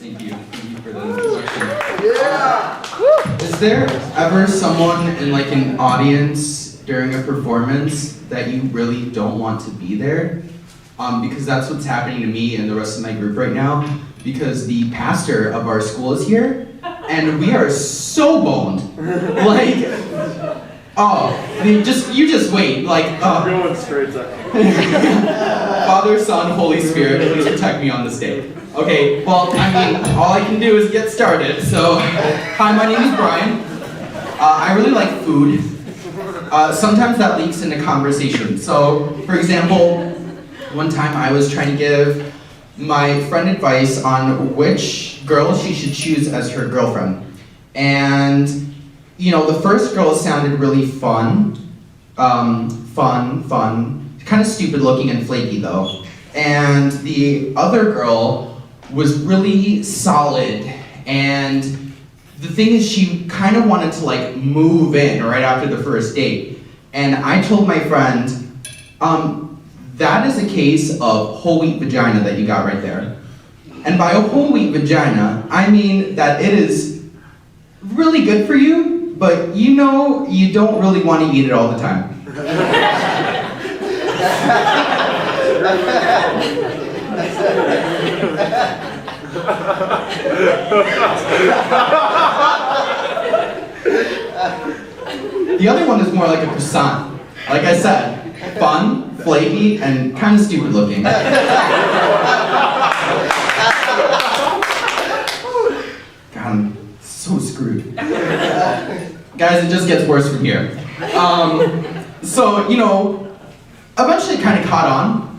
Thank you for the introduction. Yeah. Is there ever someone in like an audience during a performance that you really don't want to be there? Because that's what's happening to me and the rest of my group right now. Because the pastor of our school is here, and we are so boned. Like, you just wait. Like, going straight up. Father, Son, Holy Spirit, please protect me on this day. Okay, well, I mean, all I can do is get started. So, hi, my name is Brian. I really like food. Sometimes that leaks into conversation. So, for example, one time I was trying to give my friend advice on which girl she should choose as her girlfriend. And, you know, the first girl sounded really fun, kind of stupid looking and flaky though. And the other girl was really solid, and the thing is she kind of wanted to like move in right after the first date. And I told my friend, that is a case of whole wheat vagina that you got right there. And by a whole wheat vagina, I mean that it is really good for you, but you know you don't really want to eat it all the time. The other one is more like a croissant. Like I said, fun, flaky, and kind of stupid looking. God, I'm so screwed. Guys, it just gets worse from here. So, you know, eventually it kind of caught on.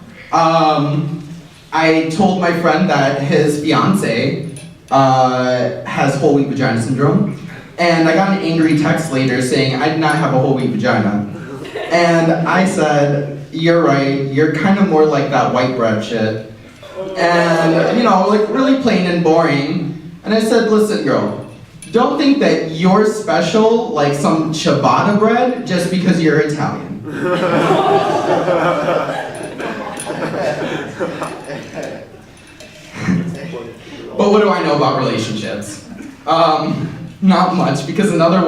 I told my friend that his fiance has whole wheat vagina syndrome, and I got an angry text later saying I did not have a whole wheat vagina. And I said, you're right, you're kind of more like that white bread shit. And, you know, like really plain and boring. And I said, listen girl, don't think that you're special like some ciabatta bread just because you're Italian. But what do I know about relationships? Not much, because another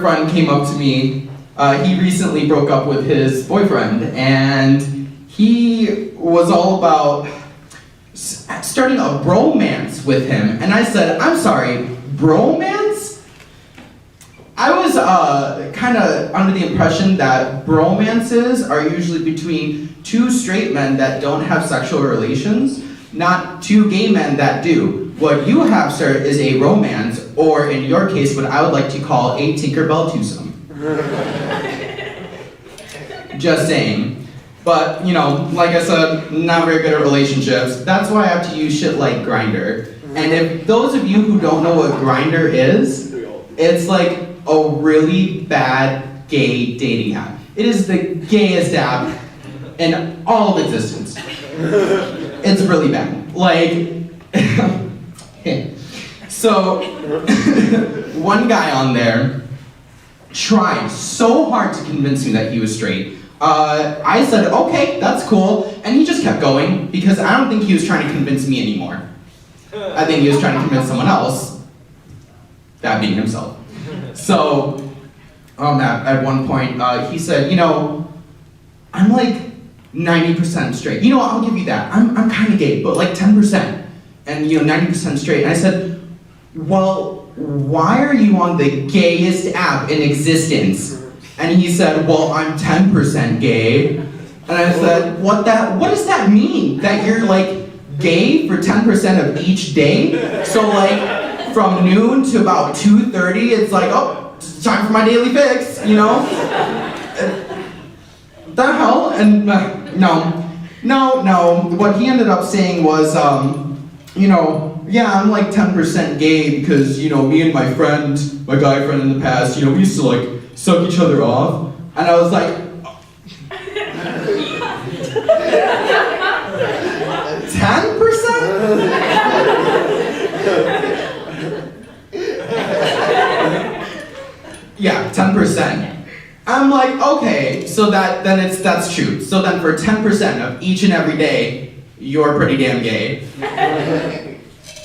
friend came up to me. He recently broke up with his boyfriend, and he was all about starting a bromance with him. And I said, I'm sorry, bromance? I was kind of under the impression that bromances are usually between two straight men that don't have sexual relations, not two gay men that do. What you have, sir, is a romance, or in your case, what I would like to call a Tinkerbell twosome. Just saying. But, you know, like I said, not very good at relationships. That's why I have to use shit like Grindr. And if those of you who don't know what Grindr is, it's like a really bad gay dating app. It is the gayest app in all of existence. It's really bad. Like, so, one guy on there tried so hard to convince me that he was straight. I said, okay, that's cool, and he just kept going, because I don't think he was trying to convince me anymore. I think he was trying to convince someone else, that being himself. So, at one point, he said, you know, I'm like 90% straight. You know what, I'll give you that. I'm kind of gay, but like 10%. And, you know, 90% straight. And I said, well, why are you on the gayest app in existence? And he said, well, I'm 10% gay. And I said, what does that mean? That you're like gay for 10% of each day? So like from noon to about 2:30, it's like, oh, it's time for my daily fix, you know? The hell? And no. What he ended up saying was, you know, yeah, I'm like 10% gay because, you know, me and my friend, my guy friend in the past, you know, we used to like suck each other off. And I was like, 10%? Yeah, 10%. I'm like, okay, so that's true. So then for 10% of each and every day, you're pretty damn gay.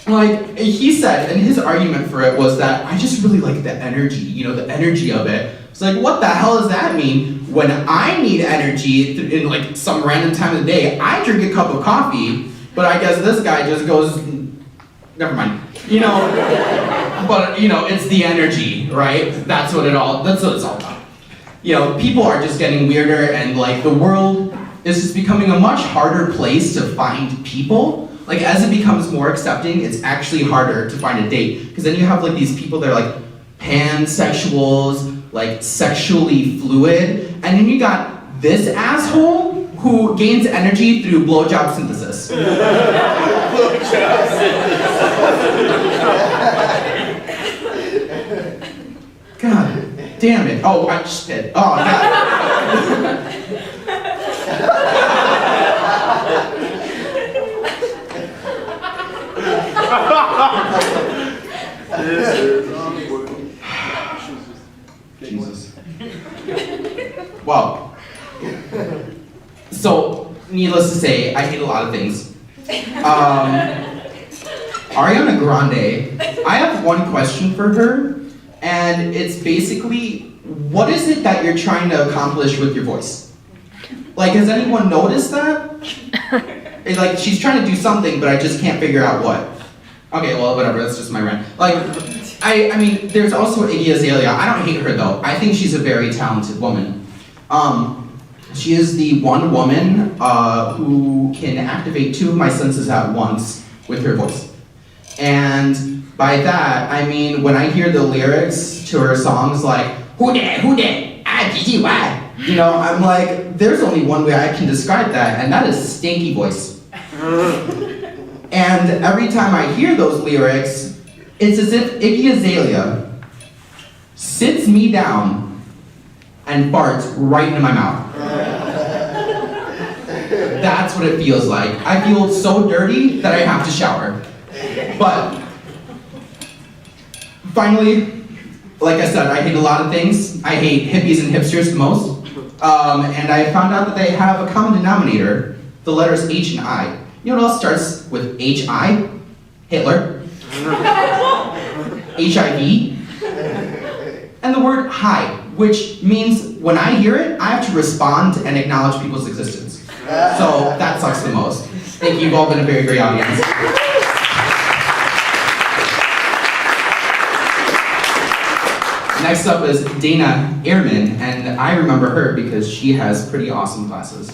like, he said, and his argument for it was that I just really like the energy, you know, the energy of it. It's like, what the hell does that mean? When I need energy in like some random time of the day, I drink a cup of coffee, but I guess this guy just goes, never mind. You know, but you know, it's the energy, right? That's what it's all about. You know, people are just getting weirder, and like the world is just becoming a much harder place to find people. Like as it becomes more accepting, it's actually harder to find a date. Because then you have like these people that are like pansexuals, like sexually fluid, and then you got this asshole who gains energy through blowjob synthesis. God damn it. Oh, I just did. Oh, God. Jesus. Well, so, needless to say, I hate a lot of things. Ariana Grande, I have one question for her, and it's basically, what is it that you're trying to accomplish with your voice? Like, has anyone noticed that? It's like, she's trying to do something, but I just can't figure out what. Okay, well, whatever, that's just my rant. Like, I mean, there's also Iggy Azalea. I don't hate her, though. I think she's a very talented woman. She is the one woman who can activate two of my senses at once with her voice. And by that, I mean, when I hear the lyrics to her songs like, who dat, I, you know, I'm like, there's only one way I can describe that, and that is stanky voice. And every time I hear those lyrics, it's as if Iggy Azalea sits me down and farts right into my mouth. That's what it feels like. I feel so dirty that I have to shower. But finally, like I said, I hate a lot of things. I hate hippies and hipsters the most. And I found out that they have a common denominator, the letters H and I. You know what else starts with H-I? Hitler. HIV. And the word hi, which means when I hear it, I have to respond and acknowledge people's existence. So that sucks the most. Thank you, you've all been a very great audience. Next up is Dana Ehrman, and I remember her because she has pretty awesome glasses.